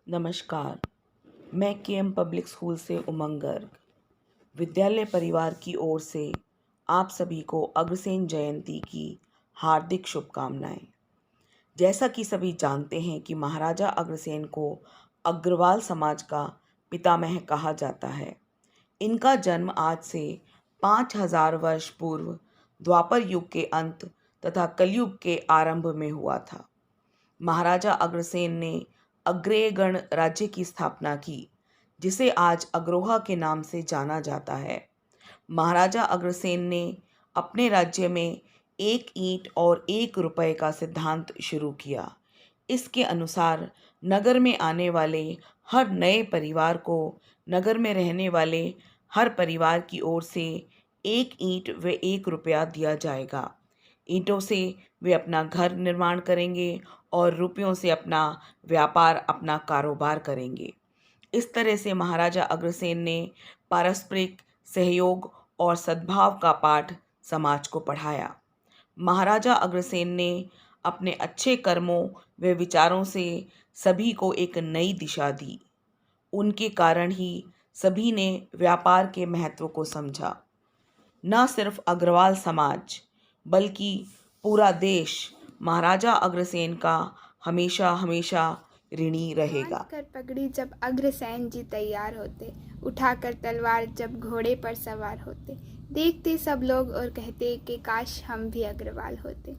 नमस्कार। मैं KM public school से उमंग गर्ग विद्यालय परिवार की ओर से आप सभी को अग्रसेन जयंती की हार्दिक शुभकामनाएं। जैसा कि सभी जानते हैं कि महाराजा अग्रसेन को अग्रवाल समाज का पितामह कहा जाता है। इनका जन्म आज से 5000 वर्ष पूर्व द्वापर युग के अंत तथा कलयुग के आरंभ में हुआ था। महाराजा अग्रसेन ने अग्रेय गण राज्य की स्थापना की, जिसे आज अग्रोहा के नाम से जाना जाता है। महाराजा अग्रसेन ने अपने राज्य में 1 ईंट और 1 रुपए का सिद्धांत शुरू किया। इसके अनुसार नगर में आने वाले हर नए परिवार को नगर में रहने वाले हर परिवार की ओर से 1 ईंट व 1 रुपया दिया जाएगा। ईंटों से वे अपना घर निर्माण करेंगे और रुपयों से अपना व्यापार, अपना कारोबार करेंगे। इस तरह से महाराजा अग्रसेन ने पारस्परिक सहयोग और सद्भाव का पाठ समाज को पढ़ाया। महाराजा अग्रसेन ने अपने अच्छे कर्मों व विचारों से सभी को एक नई दिशा दी। उनके कारण ही सभी ने व्यापार के महत्व को समझा। न सिर्फ अग्रवाल समाज बल्कि पूरा देश महाराजा अग्रसेन का हमेशा हमेशा ऋणी रहेगा। कर पगड़ी जब अग्रसेन जी तैयार होते, उठाकर तलवार जब घोड़े पर सवार होते, देखते सब लोग और कहते कि काश हम भी अग्रवाल होते।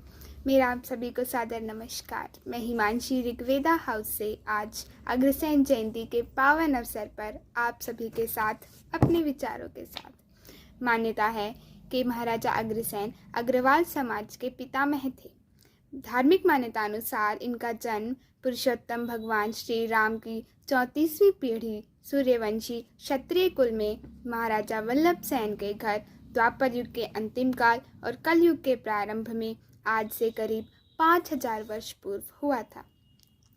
मेरा आप सभी को सादर नमस्कार। मैं हिमांशी ऋग्वेदा हाउस से आज अग्रसेन जयंती के पावन अवसर पर आप सभी के साथ अपने विचारों के साथ। मान्यता है कि महाराजा अग्रसेन अग्रवाल समाज के पितामह थे। धार्मिक मान्यता अनुसार इनका जन्म पुरुषोत्तम भगवान श्री राम की 34वीं पीढ़ी सूर्यवंशी क्षत्रिय कुल में महाराजा वल्लभ सेन के घर द्वापर युग के अंतिम काल और कलयुग के प्रारंभ में आज से करीब 5000 वर्ष पूर्व हुआ था।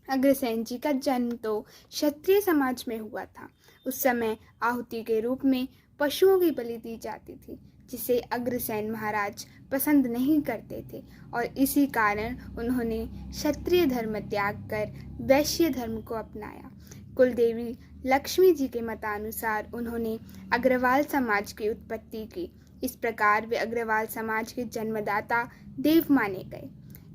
अग्रसेन जी का जन्म तो क्षत्रिय समाज में हुआ था। उस समय आहुति के रूप में पशुओं की बलि दी जाती थी, जिसे अग्रसेन महाराज पसंद नहीं करते थे और इसी कारण उन्होंने क्षत्रिय धर्म त्याग कर वैश्य धर्म को अपनाया। कुलदेवी लक्ष्मी जी के मतानुसार उन्होंने अग्रवाल समाज की उत्पत्ति की। इस प्रकार वे अग्रवाल समाज के जन्मदाता देव माने गए।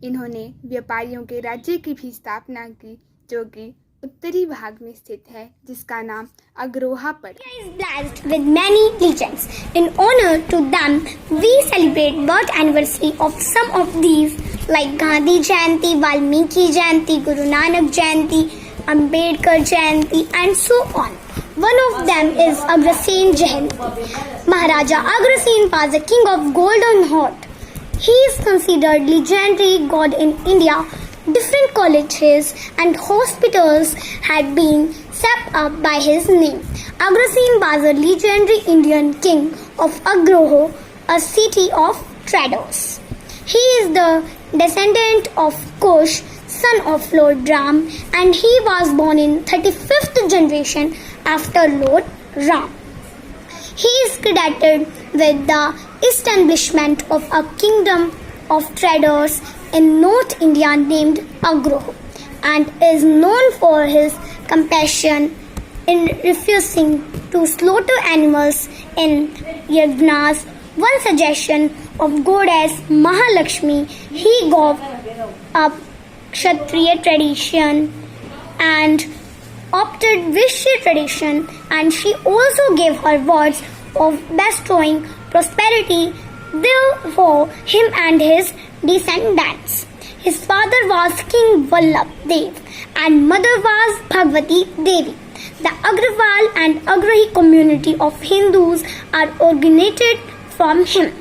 इन्होंने व्यापारियों के राज्य की भी स्थापना की, जो कि उत्तरी भाग में स्थित है, जिसका नाम अग्रोहा पड़ा। Is blessed with many legends. In honor to them, we celebrate birth anniversary of some of these, like Gandhi Jayanti, Valmiki Jayanti, Guru Nanak Jayanti, Ambedkar Jayanti, and so on. One of them is Agrasen Jayanti. Maharaja Agrasen was a king of golden heart. He is considered legendary god in India. Different colleges and hospitals had been set up by his name. Agrasen was a legendary Indian king of Agroho, a city of traders. He is the descendant of Kush, son of Lord Ram, and he was born in 35th generation after Lord Ram. He is credited with the establishment of a kingdom of traders in North India named Agroho, and is known for his compassion in refusing to slaughter animals in yagnas. One suggestion of goddess Mahalakshmi, he gave up Kshatriya tradition and opted Vishya tradition, and she also gave her words of bestowing prosperity for him and his descendants. His father was King Vallabh Dev and mother was Bhagwati Devi. The Agrawal and Agrahi community of Hindus are originated from him.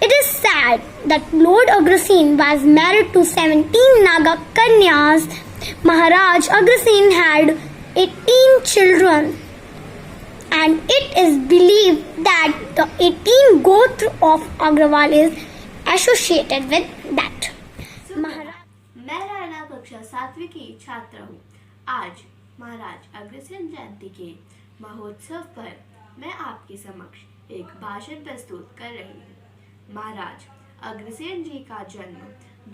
It is said that Lord Agrasen was married to 17 Naga Kanyas. Maharaj Agrasen had 18 children, and it is believed that the 18 Gotra of Agrawal is associated with that. मैं राणा कक्षा 7वीं की छात्रा हूँ। आज महाराज अग्रसेन जयंती के महोत्सव पर मैं आपके समक्ष एक भाषण प्रस्तुत कर रही हूँ। महाराज अग्रसेन जी का जन्म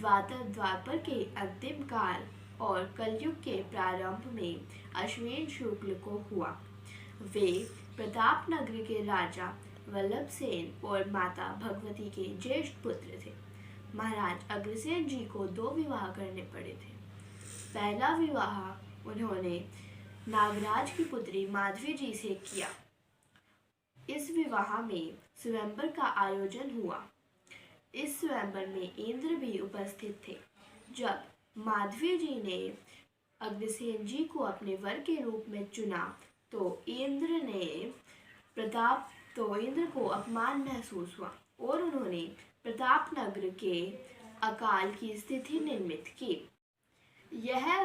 द्वापर के अंतिम काल और कलयुग के प्रारंभ में अश्विन शुक्ल को हुआ। वे प्रताप नगर के राजा वल्लभ सेन और माता भगवती के ज्येष्ठ पुत्र थे। महाराज अग्रसेन जी को 2 विवाह करने पड़े थे। पहला विवाह उन्होंने नागराज की पुत्री माधवी जी से किया। इस विवाह में स्वयंवर का आयोजन हुआ। इस स्वयंवर में इंद्र भी उपस्थित थे। जब माधवी जी ने अग्रसेन जी को अपने वर के रूप में चुना तो इंद्र को अपमान महसूस हुआ और उन्होंने प्रतापनगर के अकाल की स्थिति निर्मित की। यह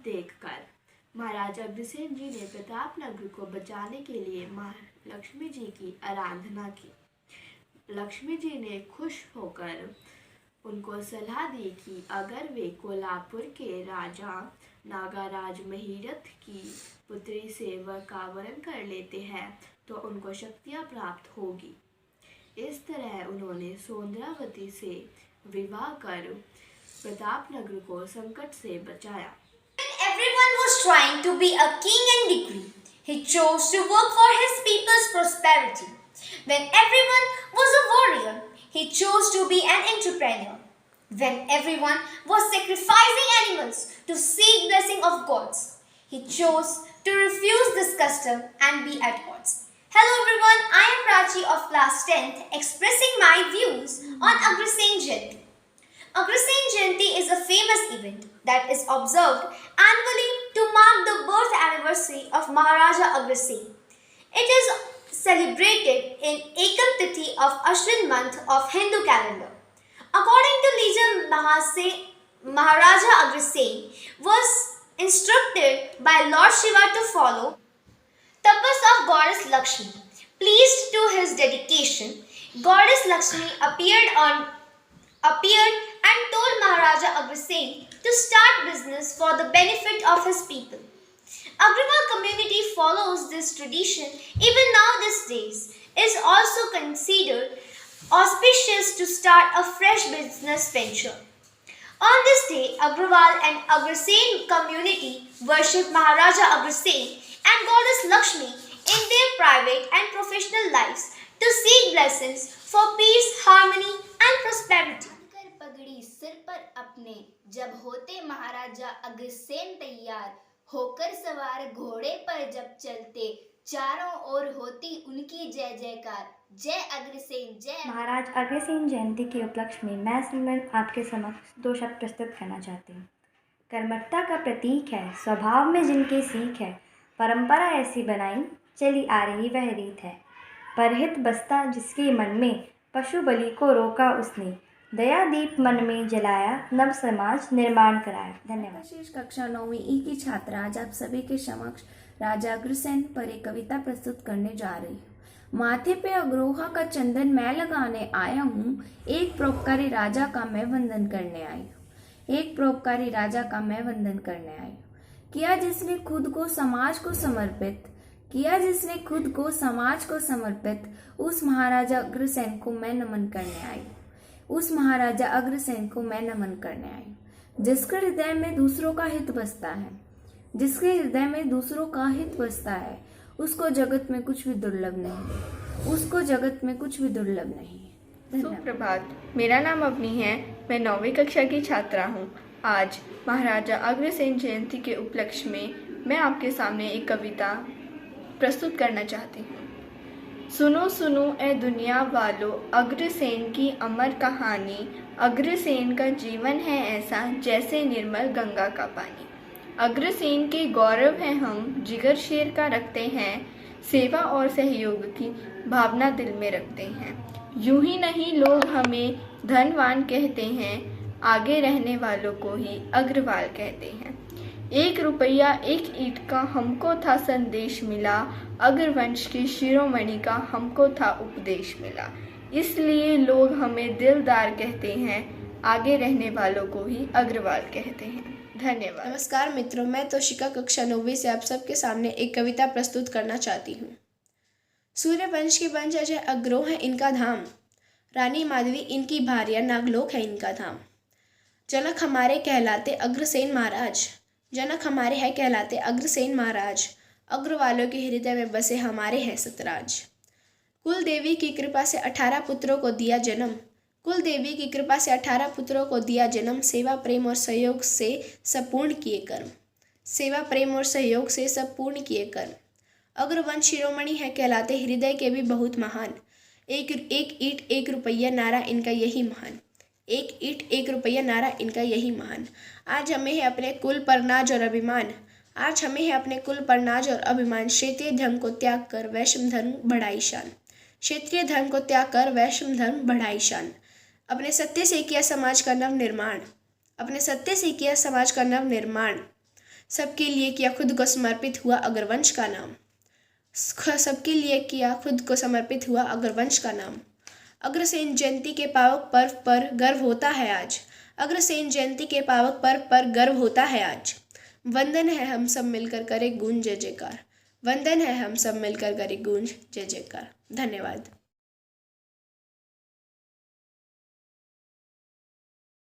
देखकर महाराज अग्रसेन जी ने प्रतापनगर को बचाने के लिए मां लक्ष्मी जी की आराधना की। लक्ष्मी जी ने खुश होकर उनको सलाह दी कि अगर वे कोल्हापुर के राजा नागाराज महिरथ की पुत्री से वर का वरण कर लेते हैं तो उनको शक्तियाँ प्राप्त होगी। इस तरह उन्होंने सौंदरावती से विवाह कर प्रतापनगर को संकट से बचाया। When everyone was trying to be a king and degree, he chose to work for his people's prosperity. When everyone was a warrior, he chose to be an entrepreneur. When everyone was sacrificing animals to seek blessing of gods, he chose to refuse this custom and be at odds. Hello everyone, I am Prachi of class 10th expressing my views on Agrasen Jayanti. Agrasen Jayanti is a famous event that is observed annually to mark the birth anniversary of Maharaja Agrasen. It is celebrated in Ekam Tithi of Ashwin month of Hindu calendar. According to legend, Maharaja Agrasen was instructed by Lord Shiva to follow tapas of goddess Lakshmi. Pleased to his dedication, goddess Lakshmi appeared and told Maharaja Agrasen to start business for the benefit of his people. Agrawal community follows this tradition even now these days. It is also considered auspicious to start a fresh business venture. On this day, Agrawal and Agrasen community worship Maharaja Agrasen and goddess Lakshmi in their private and professional lives to seek blessings for peace, harmony and prosperity. पगड़ी सिर पर अपने जब होते महाराजा अग्रसेन तैयार होकर सवार घोड़े पर जब चलते चारों ओर होती उनकी जय जयकार। जय अग्रसेन जय। महाराज अग्रसेन जयंती के उपलक्ष्य में मैं सिमरन आपके समक्ष 2 शब्द प्रस्तुत करना चाहती हूँ। कर्मठता का प्रतीक है, स्वभाव में जिनके सीख है, परंपरा ऐसी बनाई चली आ रही वह रीत है। परहित बसता जिसके मन में, पशु बलि को रोका उसने, दया दीप मन में जलाया, नव समाज निर्माण कराया। धन्यवाद। विशेष कक्षा 9वीं ई की छात्रा आज आप सभी के समक्ष राजा अग्रसेन पर एक कविता प्रस्तुत करने जा रही हूँ। माथे पे अग्रोहा का चंदन मैं लगाने आया हूँ, एक परोपकारी राजा का मैं वंदन करने आई हूँ। एक परोपकारी राजा का मैं वंदन करने आई हूँ। किया जिसने खुद को समाज को समर्पित, किया जिसने खुद को समाज को समर्पित, उस महाराजा अग्रसेन को मैं नमन करने आई हूँ। उस महाराजा अग्रसेन को मैं नमन करने आई हूँ। जिसके हृदय में दूसरों का हित बसता है, जिसके हृदय में दूसरों का हित बसता है, उसको जगत में कुछ भी दुर्लभ नहीं, उसको जगत में कुछ भी दुर्लभ नहीं है। सुप्रभात, मेरा नाम अवनी है। मैं 9वीं कक्षा की छात्रा हूँ। आज महाराजा अग्रसेन जयंती के उपलक्ष्य में मैं आपके सामने एक कविता प्रस्तुत करना चाहती हूँ। सुनो सुनो ए दुनिया वालों, अग्रसेन की अमर कहानी। अग्रसेन का जीवन है ऐसा जैसे निर्मल गंगा का पानी। अग्रसेन के गौरव हैं हम, जिगर शेर का रखते हैं, सेवा और सहयोग की भावना दिल में रखते हैं। यूं ही नहीं लोग हमें धनवान कहते हैं, आगे रहने वालों को ही अग्रवाल कहते हैं। 1 रुपया 1 ईंट का हमको था संदेश मिला, अग्रवंश के शिरोमणि का हमको था उपदेश मिला। इसलिए लोग हमें दिलदार कहते हैं, आगे रहने वालों को ही अग्रवाल कहते हैं। धन्यवाद। नमस्कार मित्रों, मैं तोशिका कक्षा 9वीं से आप सबके सामने एक कविता प्रस्तुत करना चाहती हूँ। सूर्यवंश के वंश अजय अग्रो है इनका धाम, रानी माधवी इनकी भार्या, नागलोक है इनका धाम। जनक हमारे कहलाते अग्रसेन महाराज, जनक हमारे हैं कहलाते अग्रसेन महाराज, अग्र वालों के हृदय में बसे हमारे हैं सतराज। कुल देवी की कृपा से 18 पुत्रों को दिया जन्म, कुल देवी की कृपा से 18 पुत्रों को दिया जन्म, सेवा प्रेम और सहयोग से सब पूर्ण किए कर्म, सेवा प्रेम और सहयोग से सब पूर्ण किए कर्म। अग्रवंश शिरोमणि है कहलाते हृदय के भी बहुत महान, एक ईंट 1 रुपया नारा इनका यही महान, 1 ईंट 1 रुपया नारा इनका यही महान। आज हमें है अपने कुल पर नाज और अभिमान, आज हमें है अपने कुल पर नाज और अभिमान, क्षेत्रीय धर्म को त्याग कर वैश्व धर्म बढ़ाई शान, क्षेत्रीय धर्म को त्याग कर वैश्व धर्म बढ़ाई शान। अपने सत्य से किया समाज का नव निर्माण, अपने सत्य से किया समाज का नव निर्माण, सबके लिए किया खुद को समर्पित हुआ अग्रवंश का नाम, सबके लिए किया खुद को समर्पित हुआ अग्रवंश का नाम। अग्रसेन जयंती के पावक पर्व पर गर्व होता है आज, अग्रसेन जयंती के पावक पर्व पर गर्व होता है आज। वंदन है हम सब मिलकर करे गूंज जय जयकार, वंदन है हम सब मिलकर करे गूंज जय जयकार। धन्यवाद।